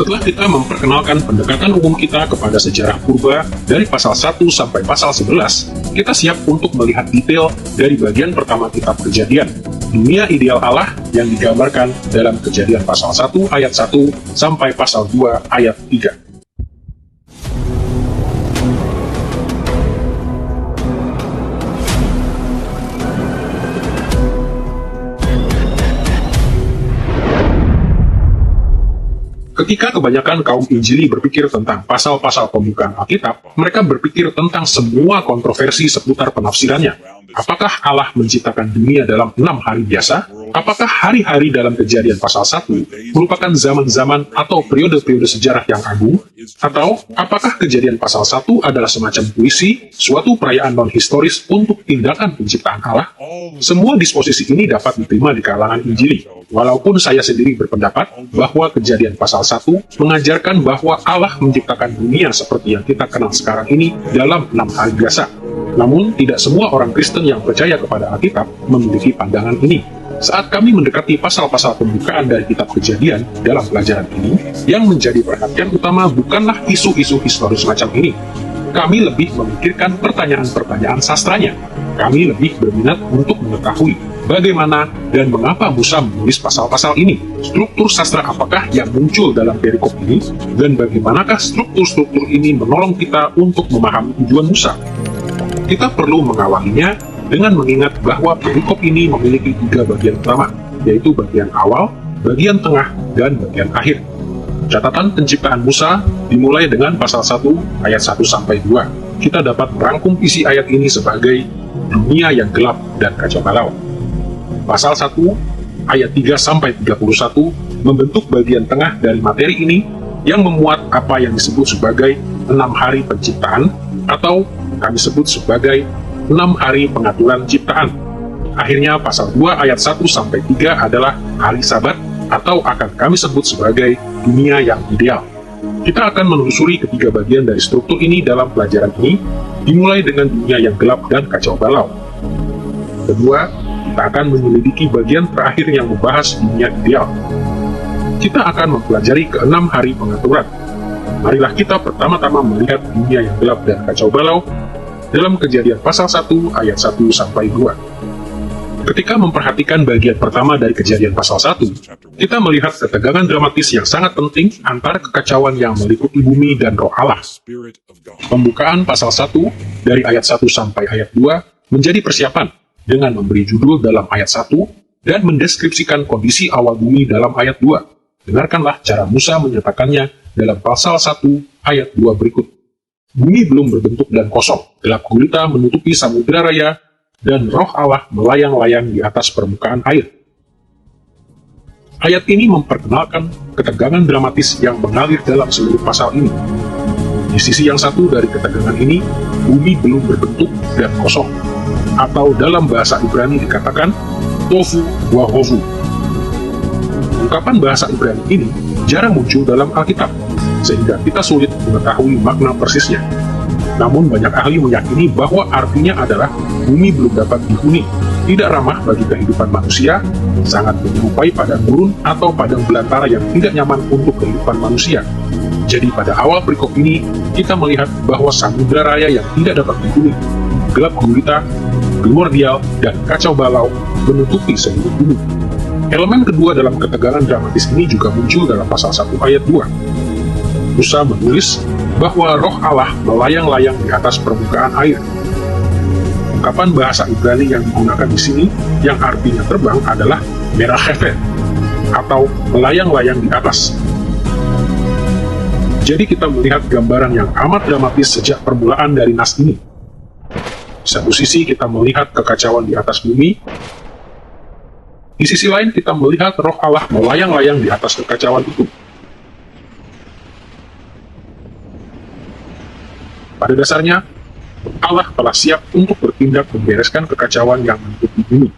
Setelah kita memperkenalkan pendekatan umum kita kepada sejarah purba dari pasal 1 sampai pasal 11, kita siap untuk melihat detail dari bagian pertama kitab Kejadian, dunia ideal Allah yang digambarkan dalam Kejadian pasal 1 ayat 1 sampai pasal 2 ayat 3. Ketika kebanyakan kaum Injili berpikir tentang pasal-pasal pembukaan Alkitab, mereka berpikir tentang semua kontroversi seputar penafsirannya. Apakah Allah menciptakan dunia dalam 6 hari biasa? Apakah hari-hari dalam Kejadian pasal 1 merupakan zaman-zaman atau periode-periode sejarah yang agung? Atau apakah Kejadian pasal 1 adalah semacam puisi, suatu perayaan non-historis untuk tindakan penciptaan Allah? Semua disposisi ini dapat diterima di kalangan Injili. Walaupun saya sendiri berpendapat bahwa Kejadian pasal 1 mengajarkan bahwa Allah menciptakan dunia seperti yang kita kenal sekarang ini dalam 6 hari biasa. Namun, tidak semua orang Kristen yang percaya kepada Alkitab memiliki pandangan ini. Saat kami mendekati pasal-pasal pembukaan dari kitab Kejadian dalam pelajaran ini, yang menjadi perhatian utama bukanlah isu-isu historis semacam ini. Kami lebih memikirkan pertanyaan-pertanyaan sastranya. Kami lebih berminat untuk mengetahui bagaimana dan mengapa Musa menulis pasal-pasal ini, struktur sastra apakah yang muncul dalam perikop ini, dan bagaimanakah struktur-struktur ini menolong kita untuk memahami tujuan Musa. Kita perlu mengawalinya dengan mengingat bahwa perikop ini memiliki 3 bagian utama, yaitu bagian awal, bagian tengah, dan bagian akhir. Catatan penciptaan Musa dimulai dengan pasal 1 ayat 1-2. Kita dapat merangkum isi ayat ini sebagai dunia yang gelap dan kacau balau. Pasal 1 ayat 3-31 membentuk bagian tengah dari materi ini yang memuat apa yang disebut sebagai 6 hari penciptaan, atau kami sebut sebagai 6 hari pengaturan ciptaan. Akhirnya pasal 2 ayat 1-3 adalah hari Sabat, atau akan kami sebut sebagai dunia yang ideal. Kita akan menelusuri ketiga bagian dari struktur ini dalam pelajaran ini, dimulai dengan dunia yang gelap dan kacau balau. Kedua, kita akan menyelidiki bagian terakhir yang membahas dunia ideal. Kita akan mempelajari ke-6 hari pengaturan. Marilah kita pertama-tama melihat dunia yang gelap dan kacau balau dalam Kejadian pasal 1 ayat 1-2. Ketika memperhatikan bagian pertama dari Kejadian pasal 1, kita melihat ketegangan dramatis yang sangat penting antara kekacauan yang meliputi bumi dan roh Allah. Pembukaan pasal 1 dari ayat 1 sampai ayat 2 menjadi persiapan dengan memberi judul dalam ayat 1 dan mendeskripsikan kondisi awal bumi dalam ayat 2. Dengarkanlah cara Musa menyatakannya dalam pasal 1 ayat 2 berikut. Bumi belum berbentuk dan kosong, gelap gulita menutupi samudera raya, dan roh Allah melayang-layang di atas permukaan air. Ayat ini memperkenalkan ketegangan dramatis yang mengalir dalam seluruh pasal ini. Di sisi yang satu dari ketegangan ini, bumi belum berbentuk dan kosong, atau dalam bahasa Ibrani dikatakan tofu wahovu. Ungkapan bahasa Ibrani ini jarang muncul dalam Alkitab, sehingga kita sulit mengetahui makna persisnya. Namun banyak ahli meyakini bahwa artinya adalah bumi belum dapat dihuni, tidak ramah bagi kehidupan manusia, sangat menyerupai padang gurun atau padang belantara yang tidak nyaman untuk kehidupan manusia. Jadi pada awal perikop ini, kita melihat bahwa samudera raya yang tidak dapat dihuni, gelap gulita, primordial, dan kacau balau menutupi seluruh bumi. Elemen kedua dalam ketegangan dramatis ini juga muncul dalam pasal 1 ayat 2. Musa menulis bahwa roh Allah melayang-layang di atas permukaan air. Ungkapan bahasa Ibrani yang digunakan di sini, yang artinya terbang, adalah merachephet, atau melayang-layang di atas. Jadi kita melihat gambaran yang amat dramatis sejak permulaan dari nas ini. Di satu sisi kita melihat kekacauan di atas bumi, di sisi lain kita melihat roh Allah melayang-layang di atas kekacauan itu. Pada dasarnya, Allah telah siap untuk bertindak membereskan kekacauan yang meliputi bumi.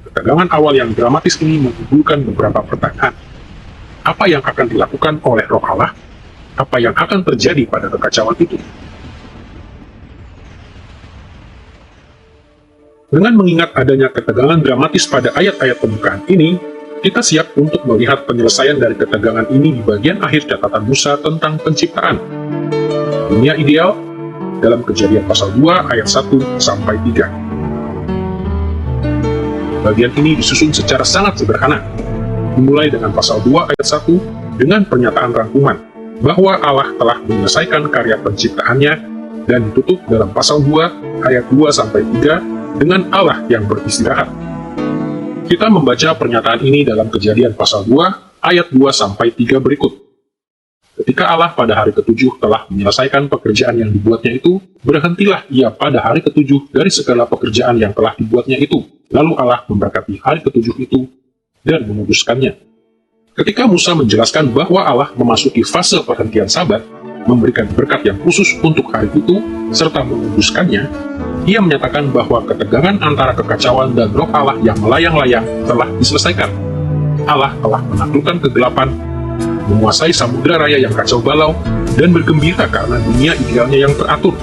Ketegangan awal yang dramatis ini menimbulkan beberapa pertanyaan. Apa yang akan dilakukan oleh roh Allah? Apa yang akan terjadi pada kekacauan itu? Dengan mengingat adanya ketegangan dramatis pada ayat-ayat pembukaan ini, Kita siap untuk melihat penyelesaian dari ketegangan ini di bagian akhir catatan Musa tentang penciptaan. Dunia ideal dalam Kejadian pasal 2 ayat 1 sampai 3. Bagian ini disusun secara sangat sederhana, dimulai dengan pasal 2 ayat 1 dengan pernyataan rangkuman bahwa Allah telah menyelesaikan karya penciptaannya, dan ditutup dalam pasal 2 ayat 2 sampai 3 dengan Allah yang beristirahat. Kita membaca pernyataan ini dalam Kejadian pasal 2 ayat 2 sampai 3 berikut. Ketika Allah pada hari ke-7 telah menyelesaikan pekerjaan yang dibuatnya itu, berhentilah ia pada hari ke-7 dari segala pekerjaan yang telah dibuatnya itu. Lalu Allah memberkati hari ke-7 itu dan menguduskannya. Ketika Musa menjelaskan bahwa Allah memasuki fase perhentian Sabat, memberikan berkat yang khusus untuk hari itu, serta menguduskannya, ia menyatakan bahwa ketegangan antara kekacauan dan roh Allah yang melayang-layang telah diselesaikan. Allah telah menaklukkan kegelapan, menguasai samudera raya yang kacau balau, dan bergembira karena dunia idealnya yang teratur.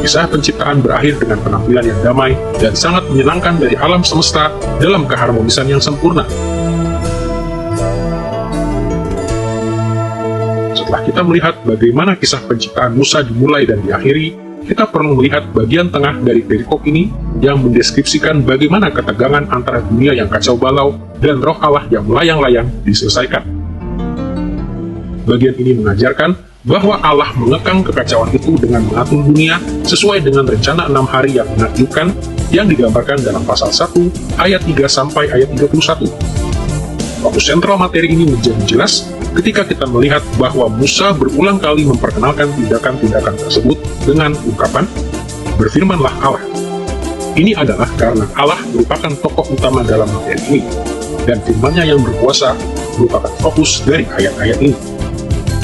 Kisah penciptaan berakhir dengan penampilan yang damai dan sangat menyenangkan dari alam semesta dalam keharmonisan yang sempurna. Setelah kita melihat bagaimana kisah penciptaan Musa dimulai dan diakhiri, kita perlu melihat bagian tengah dari perikop ini yang mendeskripsikan bagaimana ketegangan antara dunia yang kacau balau dan roh Allah yang melayang-layang diselesaikan. Bagian ini mengajarkan bahwa Allah mengekang kekacauan itu dengan mengatur dunia sesuai dengan rencana 6 hari yang menakjubkan yang digambarkan dalam pasal 1 ayat 3 sampai ayat 31. Fokus sentral materi ini menjadi jelas ketika kita melihat bahwa Musa berulang kali memperkenalkan tindakan-tindakan tersebut dengan ungkapan, "Berfirmanlah Allah." Ini adalah karena Allah merupakan tokoh utama dalam materi ini, dan firman-Nya yang berkuasa merupakan fokus dari ayat-ayat ini.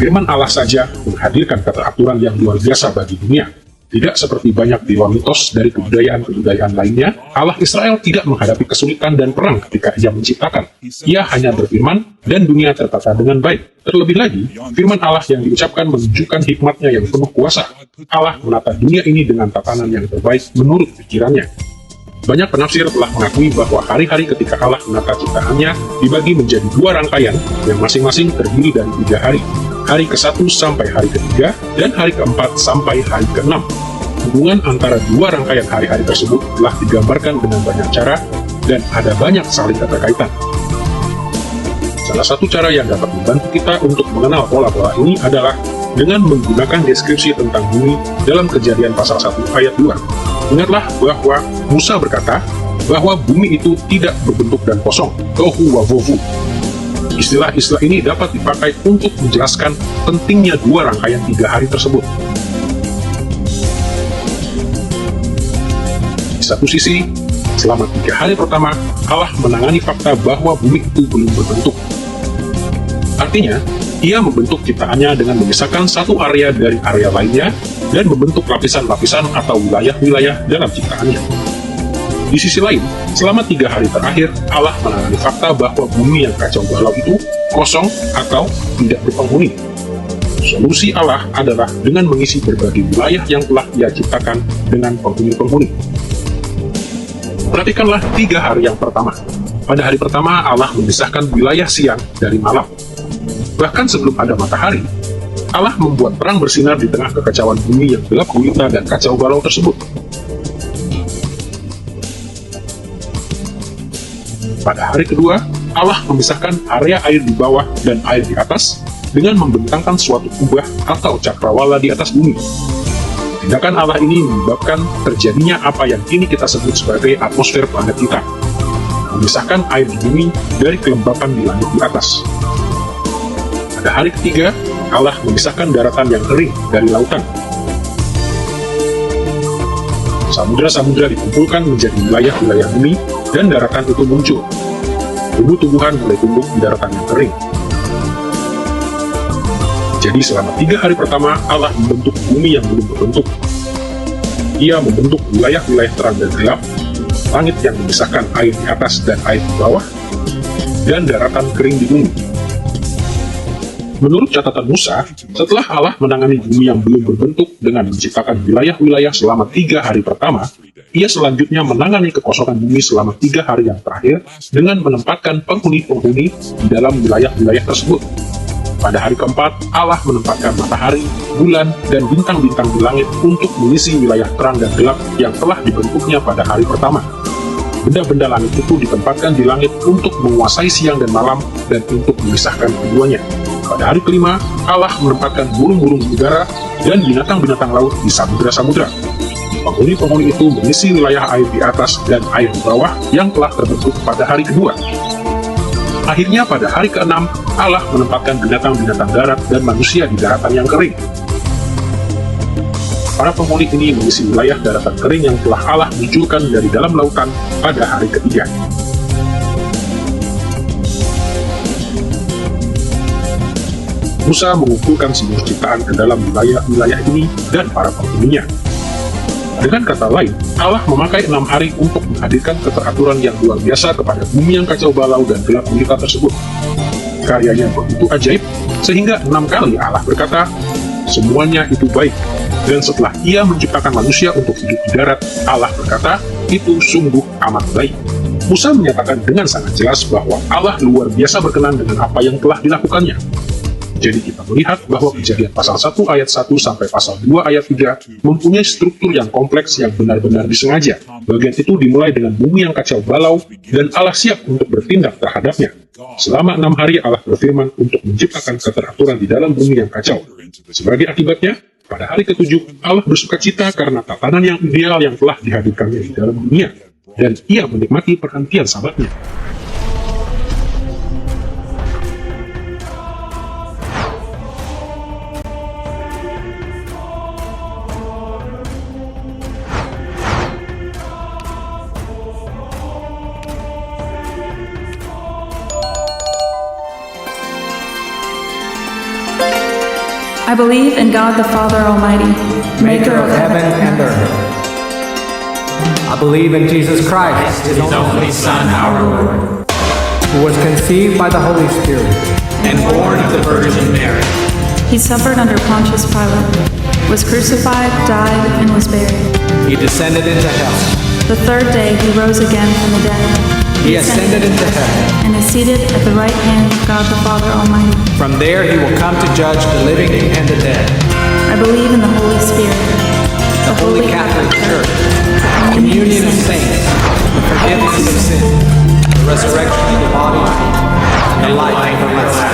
Firman Allah saja menghadirkan keteraturan yang luar biasa bagi dunia. Tidak seperti banyak dewa mitos dari kebudayaan-kebudayaan lainnya, Allah Israel tidak menghadapi kesulitan dan perang ketika Ia menciptakan. Ia hanya berfirman, dan dunia tertata dengan baik. Terlebih lagi, firman Allah yang diucapkan menunjukkan hikmat-Nya yang penuh kuasa. Allah menata dunia ini dengan tatanan yang terbaik menurut pikirannya. Banyak penafsir telah mengakui bahwa hari-hari ketika Allah menata ciptaannya dibagi menjadi 2 rangkaian yang masing-masing terdiri dari 3 hari. Hari ke-1 sampai hari ke-3, dan hari ke-4 sampai hari ke-6. Hubungan antara 2 rangkaian hari-hari tersebut telah digambarkan dengan banyak cara, dan ada banyak saling keterkaitan. Salah satu cara yang dapat membantu kita untuk mengenal pola-pola ini adalah dengan menggunakan deskripsi tentang bumi dalam Kejadian pasal 1 ayat 2. Ingatlah bahwa Musa berkata bahwa bumi itu tidak berbentuk dan kosong, tohu wa vovu. Istilah-istilah ini dapat dipakai untuk menjelaskan pentingnya 2 rangkaian 3 hari tersebut. Di satu sisi, selama 3 hari pertama, Allah menangani fakta bahwa bumi itu belum berbentuk. Artinya, Ia membentuk ciptaannya dengan memisahkan satu area dari area lainnya dan membentuk lapisan-lapisan atau wilayah-wilayah dalam ciptaannya. Di sisi lain, selama 3 hari terakhir, Allah menangani fakta bahwa bumi yang kacau balau itu kosong atau tidak berpenghuni. Solusi Allah adalah dengan mengisi berbagai wilayah yang telah Ia ciptakan dengan penghuni-penghuni. Perhatikanlah 3 hari yang pertama. Pada hari pertama, Allah memisahkan wilayah siang dari malam. Bahkan sebelum ada matahari, Allah membuat terang bersinar di tengah kekacauan bumi yang gelap gulita dan kacau balau tersebut. Pada hari kedua, Allah memisahkan area air di bawah dan air di atas dengan membentangkan suatu kubah atau cakrawala di atas bumi. Tindakan Allah ini menyebabkan terjadinya apa yang kini kita sebut sebagai atmosfer planet kita, memisahkan air di bumi dari kelembapan di langit di atas. Pada hari ketiga, Allah memisahkan daratan yang kering dari lautan. Samudra-samudra dikumpulkan menjadi wilayah-wilayah bumi, dan daratan itu muncul. Tumbuh-tumbuhan mulai tumbuh di daratan yang kering. Jadi selama 3 hari pertama, Allah membentuk bumi yang belum berbentuk. Ia membentuk wilayah-wilayah terang dan gelap, langit yang memisahkan air di atas dan air di bawah, dan daratan kering di bumi. Menurut catatan Musa, setelah Allah menangani bumi yang belum berbentuk dengan menciptakan wilayah-wilayah selama 3 hari pertama, ia selanjutnya menangani kekosongan bumi selama 3 hari yang terakhir dengan menempatkan penghuni-penghuni di dalam wilayah-wilayah tersebut. Pada hari keempat, Allah menempatkan matahari, bulan, dan bintang-bintang di langit untuk mengisi wilayah terang dan gelap yang telah dibentuknya pada hari pertama. Benda-benda langit itu ditempatkan di langit untuk menguasai siang dan malam dan untuk memisahkan keduanya. Pada hari kelima, Allah menempatkan burung-burung udara dan binatang-binatang laut di samudra-samudra. Penghuni-penghuni itu mengisi wilayah air di atas dan air di bawah yang telah terbentuk pada hari kedua. Akhirnya pada hari keenam, Allah menempatkan binatang-binatang darat dan manusia di daratan yang kering. Para penghuni ini mengisi wilayah daratan kering yang telah Allah munculkan dari dalam lautan pada hari ketiga. Musa mengumpulkan seluruh ciptaan ke dalam wilayah-wilayah ini dan para penghuninya. Dengan kata lain, Allah memakai 6 hari untuk menghadirkan keteraturan yang luar biasa kepada bumi yang kacau balau dan gelap gulita tersebut. Karyanya begitu ajaib, sehingga 6 kali Allah berkata, semuanya itu baik. Dan setelah ia menciptakan manusia untuk hidup di darat, Allah berkata, itu sungguh amat baik. Musa menyatakan dengan sangat jelas bahwa Allah luar biasa berkenan dengan apa yang telah dilakukannya. Jadi kita melihat bahwa Kejadian pasal 1 ayat 1 sampai pasal 2 ayat 3 mempunyai struktur yang kompleks yang benar-benar disengaja. Bagian itu dimulai dengan bumi yang kacau balau dan Allah siap untuk bertindak terhadapnya. Selama 6 hari Allah berfirman untuk menciptakan keteraturan di dalam bumi yang kacau. Sebagai akibatnya, pada hari ke-7 Allah bersukacita karena tatanan yang ideal yang telah dihadirkannya di dalam dunia. Dan ia menikmati perhentian Sabatnya. I believe in God the Father Almighty, maker of heaven and earth. I believe in Jesus Christ, His only Son, our Lord, who was conceived by the Holy Spirit and born of the Virgin Mary. He suffered under Pontius Pilate, was crucified, died, and was buried. He descended into hell. The third day he rose again from the dead. He ascended into heaven, and is seated at the right hand of God the Father Almighty. From there he will come to judge the living and the dead. I believe in the Holy Spirit, the Holy Catholic Church, the communion of saints, the forgiveness of sins, the resurrection of the body, and the life everlasting.